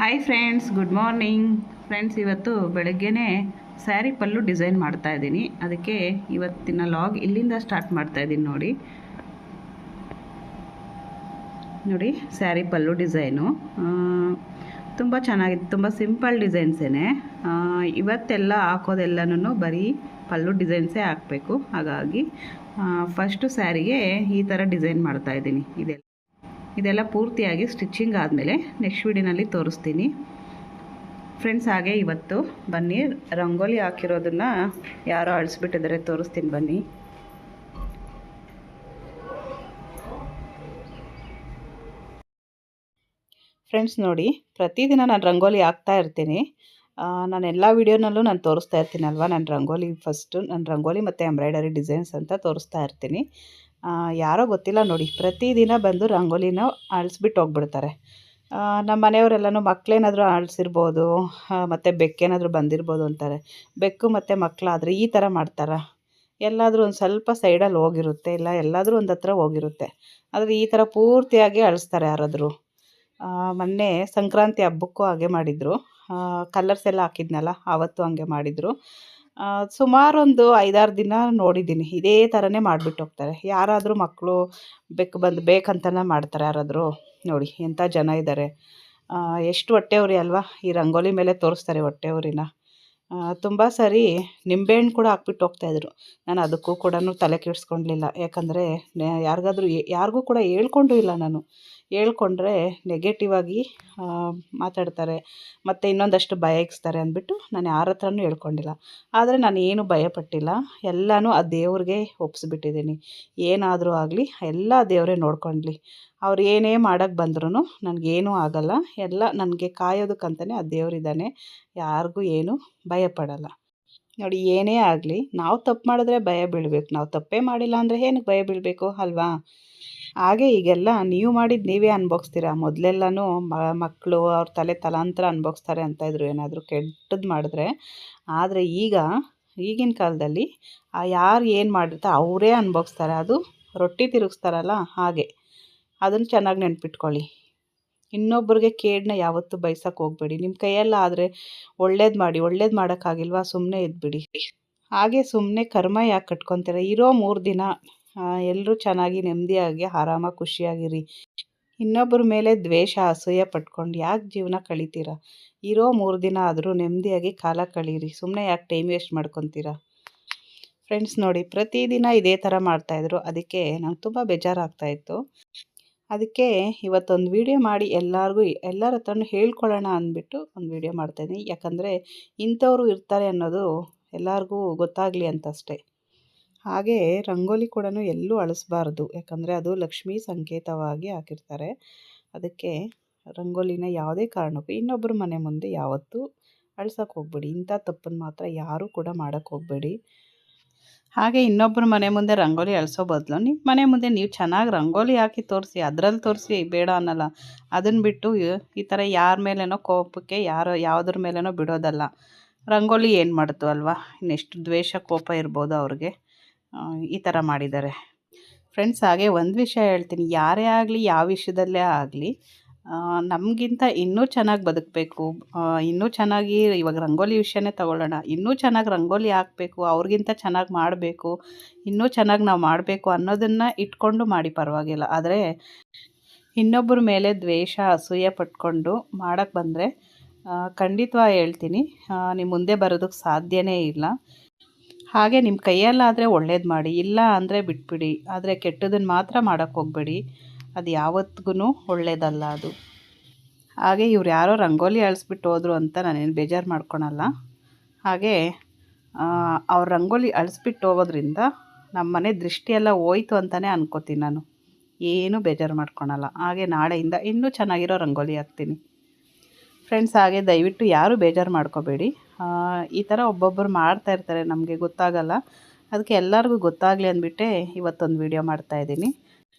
Hi friends, good morning. Friends, ಇವತ್ತು ಬೆಳಗ್ಗೆನೇ ಸ್ಯಾರಿ ಪಲ್ಲು design ಮಾಡ್ತಾ ಇದ್ದೀನಿ. ಅದಕ್ಕೆ ಇವತ್ತಿನ ಲಾಗ್ ಇಲ್ಲಿಂದ ಸ್ಟಾರ್ಟ್ ಮಾಡ್ತಾ ಇದ್ದೀನಿ. ನೋಡಿ ಸ್ಯಾರಿ ಪಲ್ಲು ಡಿಸೈನು ತುಂಬ ಚೆನ್ನಾಗಿದೆ. ತುಂಬ ಸಿಂಪಲ್ ಡಿಸೈನ್ಸೇ. ಇವತ್ತೆಲ್ಲ ಹಾಕೋದೆಲ್ಲನೂ ಬರೀ ಪಲ್ಲು ಡಿಸೈನ್ಸೇ ಹಾಕಬೇಕು. ಹಾಗಾಗಿ ಫಸ್ಟು ಸ್ಯಾರಿಗೆ ಈ ಥರ ಡಿಸೈನ್ ಮಾಡ್ತಾಯಿದ್ದೀನಿ. ಇದೆಲ್ಲ ಪೂರ್ತಿಯಾಗಿ ಸ್ಟಿಚ್ಚಿಂಗ್ ಆದಮೇಲೆ ನೆಕ್ಸ್ಟ್ ವಿಡಿಯೋನಲ್ಲಿ ತೋರಿಸ್ತೀನಿ ಫ್ರೆಂಡ್ಸ್. ಹಾಗೆ ಇವತ್ತು ಬನ್ನಿ, ರಂಗೋಲಿ ಹಾಕಿರೋದನ್ನು ಯಾರೋ ಅಳಿಸ್ಬಿಟ್ಟಿದ್ದಾರೆ, ತೋರಿಸ್ತೀನಿ ಬನ್ನಿ. ಫ್ರೆಂಡ್ಸ್ ನೋಡಿ, ಪ್ರತಿದಿನ ನಾನು ರಂಗೋಲಿ ಹಾಕ್ತಾ ಇರ್ತೀನಿ. ನಾನು ಎಲ್ಲ ವೀಡಿಯೋನಲ್ಲೂ ನಾನು ತೋರಿಸ್ತಾ ಇರ್ತೀನಲ್ವ, ನನ್ನ ರಂಗೋಲಿ ಮತ್ತು ಎಂಬ್ರಾಯ್ಡರಿ ಡಿಸೈನ್ಸ್ ಅಂತ ತೋರಿಸ್ತಾ ಇರ್ತೀನಿ. ಯಾರೋ ಗೊತ್ತಿಲ್ಲ ನೋಡಿ, ಪ್ರತಿದಿನ ಬಂದು ರಂಗೋಲಿನ ಅಳಿಸ್ಬಿಟ್ಟು ಹೋಗ್ಬಿಡ್ತಾರೆ. ನಮ್ಮ ಮನೆಯವರೆಲ್ಲನೂ ಮಕ್ಕಳೇನಾದರೂ ಅಳಿಸಿರ್ಬೋದು, ಮತ್ತು ಬೆಕ್ಕೇನಾದರೂ ಬಂದಿರ್ಬೋದು ಅಂತಾರೆ. ಬೆಕ್ಕು ಮತ್ತು ಮಕ್ಕಳಾದರೆ ಈ ಥರ ಮಾಡ್ತಾರೆ. ಎಲ್ಲಾದರೂ ಒಂದು ಸ್ವಲ್ಪ ಸೈಡಲ್ಲಿ ಹೋಗಿರುತ್ತೆ, ಇಲ್ಲ ಎಲ್ಲಾದರೂ ಒಂದು ಹತ್ರ ಹೋಗಿರುತ್ತೆ. ಆದರೆ ಈ ಥರ ಪೂರ್ತಿಯಾಗಿ ಅಳಿಸ್ತಾರೆ ಯಾರಾದರೂ. ಮೊನ್ನೆ ಸಂಕ್ರಾಂತಿ ಹಬ್ಬಕ್ಕೂ ಹಾಗೆ ಮಾಡಿದರು. ಕಲರ್ಸ್ ಎಲ್ಲ ಹಾಕಿದ್ನಲ್ಲ, ಆವತ್ತು ಹಂಗೆ ಮಾಡಿದರು. ಸುಮಾರು ಒಂದು 5-6 ದಿನ ನೋಡಿದ್ದೀನಿ, ಇದೇ ಥರನೇ ಮಾಡಿಬಿಟ್ಟು ಹೋಗ್ತಾರೆ. ಯಾರಾದರೂ ಮಕ್ಕಳು ಬಂದು ಬೇಕಂತಲೇ ಮಾಡ್ತಾರೆ ಯಾರಾದರೂ. ನೋಡಿ ಎಂಥ ಜನ ಇದ್ದಾರೆ. ಎಷ್ಟು ಹೊಟ್ಟೆವ್ರಿ ಅಲ್ವಾ, ಈ ರಂಗೋಲಿ ಮೇಲೆ ತೋರಿಸ್ತಾರೆ ಹೊಟ್ಟೆವ್ರಿನ. ತುಂಬ ಸರಿ ನಿಂಬೆಹಣ್ಣು ಕೂಡ ಹಾಕ್ಬಿಟ್ಟು ಹೋಗ್ತಾಯಿದ್ರು. ನಾನು ಅದಕ್ಕೂ ಕೂಡ ತಲೆ ಕೆಡಿಸ್ಕೊಳ್ಲಿಲ್ಲ. ಯಾಕಂದರೆ ಯಾರಿಗೂ ಕೂಡ ಹೇಳ್ಕೊಂಡು ಇಲ್ಲ ನಾನು. ಹೇಳ್ಕೊಂಡ್ರೆ ನೆಗೆಟಿವ್ ಆಗಿ ಮಾತಾಡ್ತಾರೆ, ಮತ್ತು ಇನ್ನೊಂದಷ್ಟು ಭಯ ಇಕ್ಸ್ತಾರೆ ಅಂದ್ಬಿಟ್ಟು ನಾನು ಯಾರ ಹತ್ರನೂ ಹೇಳ್ಕೊಂಡಿಲ್ಲ. ಆದರೆ ನಾನು ಏನು ಭಯಪಟ್ಟಿಲ್ಲ, ಎಲ್ಲನೂ ಆ ದೇವ್ರಿಗೆ ಒಪ್ಪಿಸ್ಬಿಟ್ಟಿದ್ದೀನಿ. ಏನಾದರೂ ಆಗಲಿ ಎಲ್ಲ ದೇವರೇ ನೋಡ್ಕೊಳ್ಳಿ. ಅವ್ರು ಏನೇ ಮಾಡೋಕ್ಕೆ ಬಂದ್ರೂ ನನಗೇನೂ ಆಗಲ್ಲ. ಎಲ್ಲ ನನಗೆ ಕಾಯೋದಕ್ಕಂತಲೇ ಆ ದೇವರಿದ್ದಾನೆ. ಯಾರಿಗೂ ಏನು ಭಯಪಡಲ್ಲ. ನೋಡಿ, ಏನೇ ಆಗಲಿ ನಾವು ತಪ್ಪು ಮಾಡಿದ್ರೆ ಭಯ ಬೀಳಬೇಕು. ನಾವು ತಪ್ಪೇ ಮಾಡಿಲ್ಲ ಅಂದರೆ ಏನಕ್ಕೆ ಭಯ ಬೀಳಬೇಕು ಅಲ್ವಾ? ಹಾಗೆ ಈಗೆಲ್ಲ ನೀವು ಮಾಡಿದ್ದು ನೀವೇ ಅನುಭವಿಸ್ತೀರಾ. ಮೊದಲೆಲ್ಲನೂ ಮಕ್ಕಳು ಅವ್ರ ತಲಾಂತರ ಅನುಭವಿಸ್ತಾರೆ ಅಂತಾಯಿದ್ರು, ಏನಾದರೂ ಕೆಟ್ಟದ್ದು ಮಾಡಿದ್ರೆ. ಆದರೆ ಈಗಿನ ಕಾಲದಲ್ಲಿ ಯಾರು ಏನು ಮಾಡಿರ್ತಾರೆ ಅವರೇ ಅನುಭವಿಸ್ತಾರೆ. ಅದು ರೊಟ್ಟಿ ತಿರುಗಿಸ್ತಾರಲ್ಲ ಹಾಗೆ. ಅದನ್ನು ಚೆನ್ನಾಗಿ ನೆನ್ಪಿಟ್ಕೊಳ್ಳಿ. ಇನ್ನೊಬ್ಬರಿಗೆ ಕೇಡನ್ನ ಯಾವತ್ತೂ ಬಯಸೋಕ್ಕೆ ಹೋಗಬೇಡಿ. ನಿಮ್ಮ ಕೈಯಲ್ಲಾದರೆ ಒಳ್ಳೇದು ಮಾಡಿ. ಒಳ್ಳೇದು ಮಾಡೋಕ್ಕಾಗಿಲ್ವಾ, ಸುಮ್ಮನೆ ಇದ್ಬಿಡಿ. ಹಾಗೆ ಸುಮ್ಮನೆ ಕರ್ಮ ಯಾಕೆ ಕಟ್ಕೊತೀರ? ಇರೋ 3 ದಿನ ಎಲ್ಲರೂ ಚೆನ್ನಾಗಿ ನೆಮ್ಮದಿಯಾಗಿ ಆರಾಮಾಗಿ ಖುಷಿಯಾಗಿರಿ. ಇನ್ನೊಬ್ಬರ ಮೇಲೆ ದ್ವೇಷ ಅಸೂಯೆ ಪಟ್ಕೊಂಡು ಯಾಕೆ ಜೀವನ ಕಳೀತೀರ? ಇರೋ 3 ದಿನ ಆದರೂ ನೆಮ್ಮದಿಯಾಗಿ ಕಾಲ ಕಳೀರಿ. ಸುಮ್ಮನೆ ಯಾಕೆ ಟೈಮ್ ವೇಸ್ಟ್ ಮಾಡ್ಕೊತೀರ? ಫ್ರೆಂಡ್ಸ್ ನೋಡಿ, ಪ್ರತಿದಿನ ಇದೇ ಥರ ಮಾಡ್ತಾಯಿದ್ರು. ಅದಕ್ಕೆ ನಂಗೆ ತುಂಬ ಬೇಜಾರಾಗ್ತಾಯಿತ್ತು. ಅದಕ್ಕೆ ಇವತ್ತೊಂದು ವಿಡಿಯೋ ಮಾಡಿ ಎಲ್ಲರ ಹತ್ರನೂ ಹೇಳ್ಕೊಳ್ಳೋಣ ಅಂದ್ಬಿಟ್ಟು ಒಂದು ವಿಡಿಯೋ ಮಾಡ್ತಾಯಿದ್ದೀನಿ. ಯಾಕಂದರೆ ಇಂಥವ್ರು ಇರ್ತಾರೆ ಅನ್ನೋದು ಎಲ್ಲರಿಗೂ ಗೊತ್ತಾಗಲಿ ಅಂತಷ್ಟೇ. ಹಾಗೆ ರಂಗೋಲಿ ಕೂಡ ಎಲ್ಲೂ ಅಳಿಸ್ಬಾರ್ದು. ಯಾಕಂದರೆ ಅದು ಲಕ್ಷ್ಮೀ ಸಂಕೇತವಾಗಿ ಹಾಕಿರ್ತಾರೆ. ಅದಕ್ಕೆ ರಂಗೋಲಿನ ಯಾವುದೇ ಕಾರಣಕ್ಕೂ ಇನ್ನೊಬ್ಬರ ಮನೆ ಮುಂದೆ ಯಾವತ್ತೂ ಅಳ್ಸೋಕ್ಕೆ ಹೋಗಬೇಡಿ. ಇಂಥ ತಪ್ಪನ್ನು ಮಾತ್ರ ಯಾರೂ ಕೂಡ ಮಾಡೋಕ್ಕೆ ಹೋಗಬೇಡಿ. ಹಾಗೆ ಇನ್ನೊಬ್ಬರ ಮನೆ ಮುಂದೆ ರಂಗೋಲಿ ಅಳಿಸೋ ಬದಲು ನಿಮ್ಮ ಮನೆ ಮುಂದೆ ನೀವು ಚೆನ್ನಾಗಿ ರಂಗೋಲಿ ಹಾಕಿ ತೋರಿಸಿ, ಅದರಲ್ಲಿ ತೋರಿಸಿ, ಬೇಡ ಅನ್ನಲ್ಲ. ಅದನ್ನು ಬಿಟ್ಟು ಈ ಥರ ಯಾರ ಮೇಲೇನೋ ಕೋಪಕ್ಕೆ ಯಾವುದ್ರ ಮೇಲೇನೋ ಬಿಡೋದಲ್ಲ. ರಂಗೋಲಿ ಏನು ಮಾಡ್ತು ಅಲ್ವಾ, ಇನ್ನೆಷ್ಟು ದ್ವೇಷ ಕೋಪ ಇರ್ಬೋದು ಅವ್ರಿಗೆ. ಈ ಥರ ಮಾಡಿದ್ದಾರೆ ಫ್ರೆಂಡ್ಸ್. ಹಾಗೆ ಒಂದು ವಿಷಯ ಹೇಳ್ತೀನಿ, ಯಾರೇ ಆಗಲಿ ಯಾವ ವಿಷಯದಲ್ಲೇ ಆಗಲಿ ನಮಗಿಂತ ಇನ್ನೂ ಚೆನ್ನಾಗಿ ಬದುಕಬೇಕು, ಇನ್ನೂ ಚೆನ್ನಾಗಿ, ಇವಾಗ ರಂಗೋಲಿ ವಿಷಯನೇ ತಗೊಳ್ಳೋಣ, ಇನ್ನೂ ಚೆನ್ನಾಗಿ ರಂಗೋಲಿ ಹಾಕಬೇಕು, ಅವ್ರಿಗಿಂತ ಚೆನ್ನಾಗಿ ಮಾಡಬೇಕು, ಇನ್ನೂ ಚೆನ್ನಾಗಿ ನಾವು ಮಾಡಬೇಕು ಅನ್ನೋದನ್ನು ಇಟ್ಕೊಂಡು ಮಾಡಿ, ಪರವಾಗಿಲ್ಲ. ಆದರೆ ಇನ್ನೊಬ್ಬರ ಮೇಲೆ ದ್ವೇಷ ಅಸೂಯೆ ಪಟ್ಕೊಂಡು ಮಾಡೋಕ್ಕೆ ಬಂದರೆ ಖಂಡಿತವಾಗಿ ಹೇಳ್ತೀನಿ, ನಿಮ್ಮ ಮುಂದೆ ಬರೋದಕ್ಕೆ ಸಾಧ್ಯನೇ ಇಲ್ಲ. ಹಾಗೆ ನಿಮ್ಮ ಕೈಯಲ್ಲಾದರೆ ಒಳ್ಳೇದು ಮಾಡಿ, ಇಲ್ಲ ಅಂದರೆ ಬಿಟ್ಬಿಡಿ. ಆದರೆ ಕೆಟ್ಟದನ್ನು ಮಾತ್ರ ಮಾಡೋಕ್ಕೆ ಹೋಗಬೇಡಿ. ಅದು ಯಾವತ್ತಿಗೂ ಒಳ್ಳೆಯದಲ್ಲ ಅದು. ಹಾಗೆ ಇವ್ರು ಯಾರೋ ರಂಗೋಲಿ ಅಳಿಸ್ಬಿಟ್ಟು ಹೋದ್ರು ಅಂತ ನಾನೇನು ಬೇಜಾರು ಮಾಡ್ಕೊಳಲ್ಲ. ಹಾಗೆ ಅವ್ರು ರಂಗೋಲಿ ಅಳಿಸ್ಬಿಟ್ಟು ಹೋಗೋದ್ರಿಂದ ನಮ್ಮ ಮನೆ ದೃಷ್ಟಿಯೆಲ್ಲ ಹೋಯ್ತು ಅಂತಲೇ ಅನ್ಕೋತೀನಿ ನಾನು. ಏನೂ ಬೇಜಾರು ಮಾಡ್ಕೊಳಲ್ಲ. ಹಾಗೆ ನಾಳೆಯಿಂದ ಇನ್ನೂ ಚೆನ್ನಾಗಿರೋ ರಂಗೋಲಿ ಹಾಕ್ತೀನಿ ಫ್ರೆಂಡ್ಸ್. ಹಾಗೆ ದಯವಿಟ್ಟು ಯಾರೂ ಬೇಜಾರು ಮಾಡ್ಕೋಬೇಡಿ. ಈ ಥರ ಒಬ್ಬೊಬ್ಬರು ಮಾಡ್ತಾಯಿರ್ತಾರೆ, ನಮಗೆ ಗೊತ್ತಾಗಲ್ಲ. ಅದಕ್ಕೆ ಎಲ್ಲರಿಗೂ ಗೊತ್ತಾಗಲಿ ಅಂದ್ಬಿಟ್ಟೆ ಇವತ್ತೊಂದು ವಿಡಿಯೋ ಮಾಡ್ತಾಯಿದ್ದೀನಿ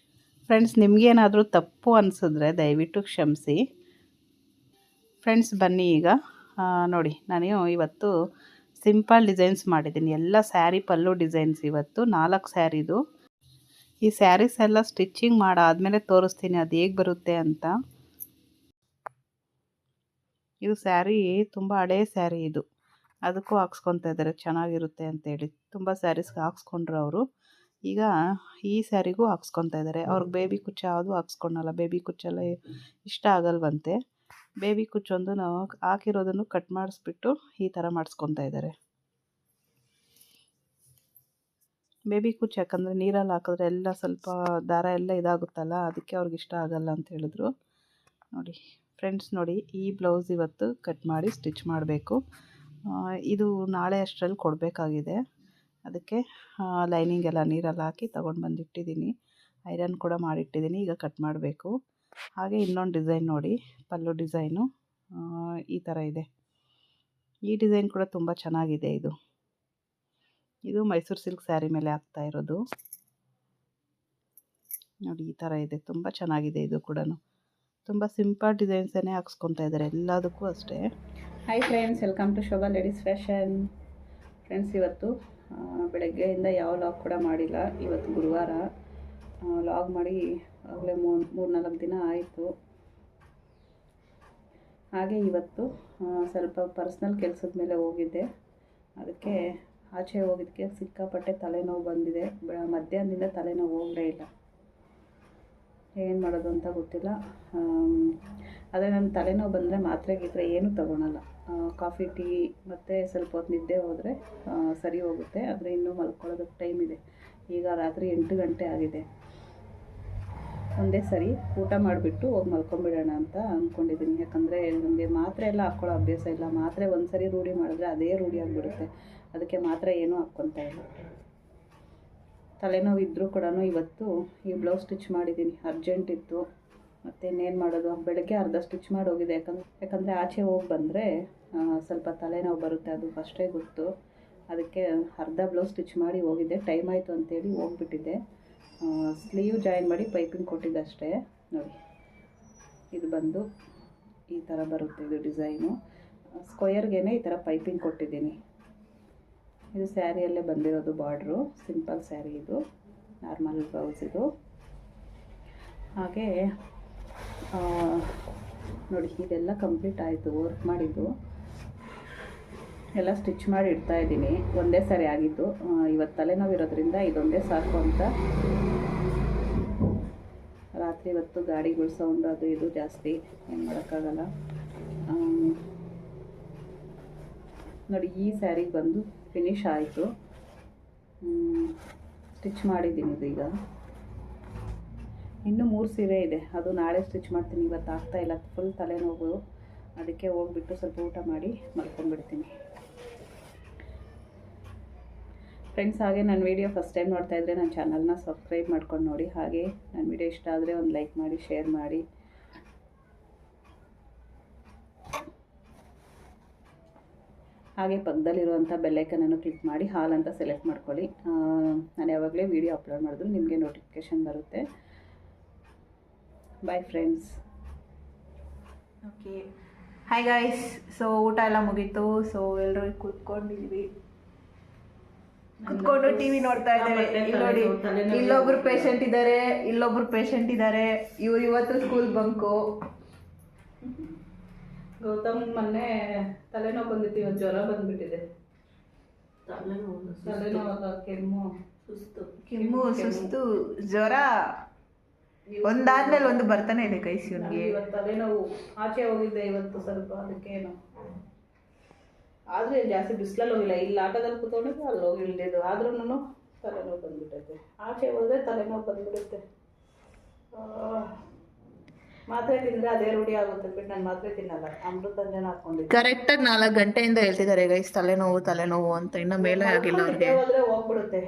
ಫ್ರೆಂಡ್ಸ್. ನಿಮಗೇನಾದರೂ ತಪ್ಪು ಅನಿಸಿದ್ರೆ ದಯವಿಟ್ಟು ಕ್ಷಮಿಸಿ ಫ್ರೆಂಡ್ಸ್. ಬನ್ನಿ ಈಗ ನೋಡಿ, ನಾನು ಇವತ್ತು ಸಿಂಪಲ್ ಡಿಸೈನ್ಸ್ ಮಾಡಿದ್ದೀನಿ. ಎಲ್ಲ ಸ್ಯಾರಿ ಪಲ್ಲು ಡಿಸೈನ್ಸ್. ಇವತ್ತು 4 ಸ್ಯಾರಿದು. ಈ ಸ್ಯಾರೀಸ್ ಎಲ್ಲ ಸ್ಟಿಚ್ಚಿಂಗ್ ಮಾಡಾದಮೇಲೆ ತೋರಿಸ್ತೀನಿ ಅದು ಹೇಗೆ ಬರುತ್ತೆ ಅಂತ. ಇದು ಸ್ಯಾರಿ ತುಂಬ ಹಳೇ ಸ್ಯಾರಿ ಇದು, ಅದಕ್ಕೂ ಹಾಕ್ಸ್ಕೊತಾ ಇದ್ದಾರೆ ಚೆನ್ನಾಗಿರುತ್ತೆ ಅಂತೇಳಿ. ತುಂಬ ಸ್ಯಾರೀಸ್ಗೆ ಹಾಕ್ಸ್ಕೊಂಡ್ರು ಅವರು. ಈಗ ಈ ಸ್ಯಾರಿಗೂ ಹಾಕ್ಸ್ಕೊತಾ ಇದ್ದಾರೆ. ಅವ್ರಿಗೆ ಬೇಬಿ ಕುಚ್ಚು ಯಾವುದು ಹಾಕ್ಸ್ಕೊಳಲ್ಲ, ಬೇಬಿ ಕುಚ್ಚೆಲ್ಲ ಇಷ್ಟ ಆಗಲ್ವಂತೆ. ಬೇಬಿ ಕುಚ್ಚೊಂದು ನಾವು ಹಾಕಿರೋದನ್ನು ಕಟ್ ಮಾಡಿಸ್ಬಿಟ್ಟು ಈ ಥರ ಮಾಡಿಸ್ಕೊತಾ ಇದ್ದಾರೆ. ಬೇಬಿ ಕುಚ್ಚು ಯಾಕಂದರೆ ನೀರಲ್ಲಿ ಹಾಕಿದ್ರೆ ಎಲ್ಲ ಸ್ವಲ್ಪ ದಾರ ಎಲ್ಲ ಇದಾಗುತ್ತಲ್ಲ, ಅದಕ್ಕೆ ಅವ್ರಿಗೆ ಇಷ್ಟ ಆಗಲ್ಲ ಅಂತ ಹೇಳಿದ್ರು. ನೋಡಿ ಫ್ರೆಂಡ್ಸ್, ನೋಡಿ ಈ ಬ್ಲೌಸ್ ಇವತ್ತು ಕಟ್ ಮಾಡಿ ಸ್ಟಿಚ್ ಮಾಡಬೇಕು. ಇದು ನಾಳೆ ಅಷ್ಟರಲ್ಲಿ ಕೊಡಬೇಕಾಗಿದೆ. ಅದಕ್ಕೆ ಲೈನಿಂಗ್ ಎಲ್ಲ ನೀರಲ್ಲಿ ಹಾಕಿ ತೊಗೊಂಡು ಬಂದಿಟ್ಟಿದ್ದೀನಿ. ಐರನ್ ಕೂಡ ಮಾಡಿಟ್ಟಿದ್ದೀನಿ. ಈಗ ಕಟ್ ಮಾಡಬೇಕು. ಹಾಗೆ ಇನ್ನೊಂದು ಡಿಸೈನ್ ನೋಡಿ, ಪಲ್ಲು ಡಿಸೈನು ಈ ಥರ ಇದೆ. ಈ ಡಿಸೈನ್ ಕೂಡ ತುಂಬ ಚೆನ್ನಾಗಿದೆ. ಇದು ಮೈಸೂರು ಸಿಲ್ಕ್ ಸ್ಯಾರಿ ಮೇಲೆ ಹಾಕ್ತಾ ಇರೋದು ನೋಡಿ. ಈ ಥರ ಇದೆ, ತುಂಬ ಚೆನ್ನಾಗಿದೆ. ಇದು ಕೂಡ ತುಂಬ ಸಿಂಪಲ್ ಡಿಸೈನ್ಸನ್ನೇ ಹಾಕ್ಸ್ಕೊತಾ ಇದ್ದಾರೆ ಎಲ್ಲದಕ್ಕೂ ಅಷ್ಟೇ. Hi friends, welcome to Shobha ladies fashion. Friends, ಇವತ್ತು ಬೆಳಗ್ಗೆಯಿಂದ ಯಾವ ಲಾಗ್ ಕೂಡ ಮಾಡಿಲ್ಲ. ಇವತ್ತು ಗುರುವಾರ, ಲಾಗ್ ಮಾಡಿ ಆಗಲೇ 3-4 ದಿನ ಆಯಿತು. ಹಾಗೆ ಇವತ್ತು ಸ್ವಲ್ಪ ಪರ್ಸ್ನಲ್ ಕೆಲಸದ ಮೇಲೆ ಹೋಗಿದ್ದೆ. ಅದಕ್ಕೆ ಆಚೆ ಹೋಗಿದ್ದಕ್ಕೆ ಸಿಕ್ಕಾಪಟ್ಟೆ ತಲೆನೋವು ಬಂದಿದೆ. ಮಧ್ಯಾಹ್ನದಿಂದ ತಲೆನೋವು ಹೋಗಲೇ ಇಲ್ಲ. ಏನು ಮಾಡೋದು ಅಂತ ಗೊತ್ತಿಲ್ಲ. ಆದರೆ ನನ್ನ ತಲೆನೋವು ಬಂದರೆ ಮಾತ್ರೆ ಗೀತ್ರೆ ಏನೂ ತೊಗೊಳಲ್ಲ. ಕಾಫಿ ಟೀ ಮತ್ತು ಸ್ವಲ್ಪ ಹೊತ್ತು ನಿದ್ದೆ ಹೋದರೆ ಸರಿ ಹೋಗುತ್ತೆ. ಆದರೆ ಇನ್ನೂ ಮಲ್ಕೊಳ್ಳೋದಕ್ಕೆ ಟೈಮ್ ಇದೆ. ಈಗ ರಾತ್ರಿ 8 ಗಂಟೆ ಆಗಿದೆ. ಒಂದೇ ಸರಿ ಊಟ ಮಾಡಿಬಿಟ್ಟು ಹೋಗಿ ಮಲ್ಕೊಂಬಿಡೋಣ ಅಂತ ಅಂದ್ಕೊಂಡಿದ್ದೀನಿ. ಯಾಕಂದರೆ ನನಗೆ ಮಾತ್ರೆ ಎಲ್ಲ ಹಾಕ್ಕೊಳ್ಳೋ ಅಭ್ಯಾಸ ಇಲ್ಲ. ಮಾತ್ರೆ ಒಂದು ಸರಿ ರೂಢಿ ಮಾಡಿದ್ರೆ ಅದೇ ರೂಢಿ ಆಗಿಬಿಡುತ್ತೆ. ಅದಕ್ಕೆ ಮಾತ್ರೆ ಏನೂ ಹಾಕ್ಕೊತಾ ಇಲ್ಲ. ತಲೆನೋವು ಇದ್ದರೂ ಕೂಡ ಇವತ್ತು ಈ ಬ್ಲೌಸ್ ಸ್ಟಿಚ್ ಮಾಡಿದ್ದೀನಿ. ಅರ್ಜೆಂಟ್ ಇತ್ತು. ಮತ್ತು ಇನ್ನೇನು ಮಾಡೋದು, ಬೆಳಗ್ಗೆ ಅರ್ಧ ಸ್ಟಿಚ್ ಮಾಡಿ ಹೋಗಿದೆ. ಯಾಕಂದರೆ ಆಚೆ ಹೋಗಿ ಬಂದರೆ ಸ್ವಲ್ಪ ತಲೆನೋವು ಬರುತ್ತೆ, ಅದು ಫಸ್ಟೇ ಗೊತ್ತು. ಅದಕ್ಕೆ ಅರ್ಧ ಬ್ಲೌಸ್ ಸ್ಟಿಚ್ ಮಾಡಿ ಹೋಗಿದ್ದೆ. ಟೈಮ್ ಆಯಿತು ಅಂತೇಳಿ ಹೋಗ್ಬಿಟ್ಟಿದ್ದೆ. ಸ್ಲೀವ್ ಜಾಯಿನ್ ಮಾಡಿ ಪೈಪಿಂಗ್ ಕೊಟ್ಟಿದ್ದೆ ಅಷ್ಟೇ. ನೋಡಿ, ಇದು ಬಂದು ಈ ಥರ ಬರುತ್ತೆ. ಇದು ಡಿಸೈನು ಸ್ಕ್ವಯರ್ಗೆ ಈ ಥರ ಪೈಪಿಂಗ್ ಕೊಟ್ಟಿದ್ದೀನಿ. ಇದು ಸ್ಯಾರಿಯಲ್ಲೇ ಬಂದಿರೋದು ಬಾರ್ಡ್ರು. ಸಿಂಪಲ್ ಸ್ಯಾರಿ ಇದು, ನಾರ್ಮಲ್ ಬ್ಲೌಸ್ ಇದು. ಹಾಗೆ ನೋಡಿ, ಇದೆಲ್ಲ ಕಂಪ್ಲೀಟ್ ಆಯಿತು. ವರ್ಕ್ ಮಾಡಿದ್ದು ಎಲ್ಲ ಸ್ಟಿಚ್ ಮಾಡಿ ಇಡ್ತಾಯಿದ್ದೀನಿ. ಒಂದೇ ಸಾರಿ ಆಗಿದ್ದು. ಇವತ್ತು ತಲೆನೋವು ಇರೋದ್ರಿಂದ ಇದೊಂದೇ ಸಾಕು ಅಂತ. ರಾತ್ರಿ ಇವತ್ತು ಗಾಡಿಗಳ ಸೌಂಡ್ ಅದು ಇದು ಜಾಸ್ತಿ, ಏನು ಮಾಡೋಕ್ಕಾಗಲ್ಲ. ನೋಡಿ, ಈ ಸ್ಯಾರಿಗೆ ಬಂದು ಫಿನಿಶ್ ಆಯಿತು. ಸ್ಟಿಚ್ ಮಾಡಿದ್ದೀನಿ. ಇದು ಈಗ ಇನ್ನೂ 3 ಸೀರೆ ಇದೆ. ಅದು ನಾಳೆ ಸ್ಟಿಚ್ ಮಾಡ್ತೀನಿ. ಇವತ್ತು ಆಗ್ತಾಯಿಲ್ಲ, ಫುಲ್ ತಲೆನೋವು. ಅದಕ್ಕೆ ಹೋಗ್ಬಿಟ್ಟು ಸ್ವಲ್ಪ ಊಟ ಮಾಡಿ ಮಲ್ಕೊಂಡ್ಬಿಡ್ತೀನಿ. ಫ್ರೆಂಡ್ಸ್, ಹಾಗೆ ನನ್ನ ವೀಡಿಯೋ ಫಸ್ಟ್ ಟೈಮ್ ನೋಡ್ತಾಯಿದ್ರೆ ನನ್ನ ಚಾನಲ್ನ ಸಬ್ಸ್ಕ್ರೈಬ್ ಮಾಡ್ಕೊಂಡು ನೋಡಿ. ಹಾಗೆ ನನ್ನ ವೀಡಿಯೋ ಇಷ್ಟ ಆದರೆ ಒಂದು ಲೈಕ್ ಮಾಡಿ, ಶೇರ್ ಮಾಡಿ. ಹಾಗೆ ಪಕ್ಕದಲ್ಲಿರುವಂಥ ಬೆಲ್ಲೈಕನನ್ನು ಕ್ಲಿಕ್ ಮಾಡಿ ಹಾಲ್ ಅಂತ ಸೆಲೆಕ್ಟ್ ಮಾಡ್ಕೊಳ್ಳಿ. ನಾನು ಯಾವಾಗಲೇ ವೀಡಿಯೋ ಅಪ್ಲೋಡ್ ಮಾಡಿದ್ರು ನಿಮಗೆ ನೋಟಿಫಿಕೇಷನ್ ಬರುತ್ತೆ. Bye friends. Okay, hi guys. So ಊಟ ಎಲ್ಲ ಮುಗೀತು. ಸೊ ಎಲ್ಲರೂ ಕೂತ್ಕೊಂಡಿದ್ವಿ, ಕುತ್ಕೊಂಡು ಟಿ ವಿ ನೋಡ್ತಾ ಇದ್ದಾರೆ. ಇಲ್ಲಿ ನೋಡಿ, ಇಲ್ಲೊಬ್ರು ಪೇಷಂಟ್ ಇದ್ದಾರೆ. ಇವ್ರು ಇವತ್ತು ಸ್ಕೂಲ್ ಬಂಕು. ಗೌತಮ್ ಮೊನ್ನೆ ತಲೆನೋವು ಬಂದಿತ್ತು, ಇವತ್ತು ಜ್ವರ ಬಂದ್ಬಿಟ್ಟಿದೆ. ತಲೆನೋವು, ಕೆಮ್ಮು, ಸುಸ್ತು, ಜ್ವರ ಒಂದಾದ್ಮೇಲೆ ಒಂದು ಬರ್ತಾನೆ ಇದೆ ಕೈಸ್ ಇವ್ನಿಗೆ. ಇವತ್ತು ತಲೆನೋವು. ಆಚೆ ಹೋಗಿದ್ದೆ ಇವತ್ತು ಸ್ವಲ್ಪ, ಅದಕ್ಕೇನು. ಆದರೂ ಜಾಸ್ತಿ ಬಿಸಿಲಲ್ಲಿ ಹೋಗಿಲ್ಲ. ಇಲ್ಲಿ ಆಟೋದಲ್ಲಿ ಕೂತ್ಕೊಂಡಿದ್ದು ಅಲ್ಲಿ ಹೋಗಿ ಇಳಿದಿದ್ದು. ಆದ್ರೂ ತಲೆನೋವು ಬಂದ್ಬಿಟ್ಟೈತೆ. ಆಚೆ ಹೋದರೆ ತಲೆನೋವು ಬಂದ್ಬಿಡುತ್ತೆ. ಮಾತ್ರೆ ತಿಂದರೆ ಅದೇ ರೂಢಿ ಆಗುತ್ತೆ ಬಿಟ್ಟು ನಾನು ಮಾತ್ರೆ ತಿನ್ನಲ್ಲ. ಅಮೃತಾಂಜನ ಹಾಕೊಂಡಿದ್ದೆ. ಕರೆಕ್ಟಾಗಿ 4 ಗಂಟೆಯಿಂದ ಹೇಳ್ತಿದ್ದಾರೆ ಗೈಸ್, ತಲೆನೋವು ಅಂತ. ಇನ್ನು ಮೇಲೆ ಆಗಿಲ್ಲ ಅವ್ರಿಗೆ. ಹೋದ್ರೆ ಹೋಗ್ಬಿಡುತ್ತೆ.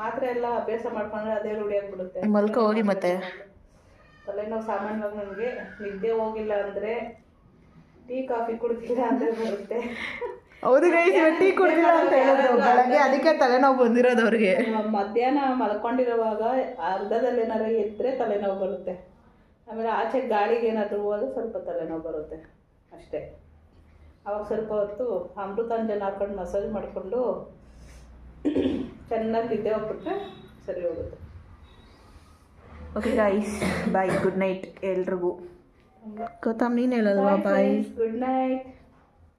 ಮಾತ್ರೆ ಎಲ್ಲ ಅಭ್ಯಾಸ ಮಾಡ್ಕೊಂಡ್ರೆ ಅದೇ ರೂಢಿ ಆಗ್ಬಿಡುತ್ತೆ. ಮಲ್ಕೋ ಹೋಗಿ. ಮತ್ತೆ ತಲೆನೋವು ಸಾಮಾನ್ಯವಾಗಿ ನನಗೆ ನಿದ್ದೆ ಹೋಗಿಲ್ಲ ಅಂದರೆ, ಟೀ ಕಾಫಿ ಕುಡ್ದಿಲ್ಲ ಅಂದರೆ ಬರುತ್ತೆ. ಹೌದು ಗೈಸ್, ಟೀ ಕುಡ್ದಿಲ್ಲ ಅಂತ ಹೇಳಿದ್ರು ಬೆಳಗ್ಗೆ, ಅದಕ್ಕೆ ತಲೆನೋವು ಬಂದಿರೋದು ಅವ್ರಿಗೆ. ಮಧ್ಯಾಹ್ನ ಮಲ್ಕೊಂಡಿರುವಾಗ ಅರ್ಧದಲ್ಲಿ ಏನಾರು ಎದ್ದರೆ ತಲೆನೋವು ಬರುತ್ತೆ. ಆಮೇಲೆ ಆಚೆ ಗಾಳಿಗೆ ಏನಾದರೂ ಹೋದ್ರೆ ಸ್ವಲ್ಪ ತಲೆನೋವು ಬರುತ್ತೆ ಅಷ್ಟೇ. ಅವಾಗ ಸ್ವಲ್ಪ ಹೊತ್ತು ಅಮೃತಾಂಜನ ಹಾಕೊಂಡು ಮಸಾಜ್ ಮಾಡಿಕೊಂಡು ಚೆನ್ನಾಗಿ ನಿದ್ದೆ ಹೋಗ್ಬಿಟ್ರೆ ಸರಿ ಹೋಗುತ್ತೆ. ಓಕೆ ಗೈಸ್, ಬಾಯ್, ಗುಡ್ ನೈಟ್ ಎಲ್ರಿಗೂ. ಗೌತಮ್ ನೀನು ಹೇಳಲ್ವಾ ಬಾಯ್? Good night.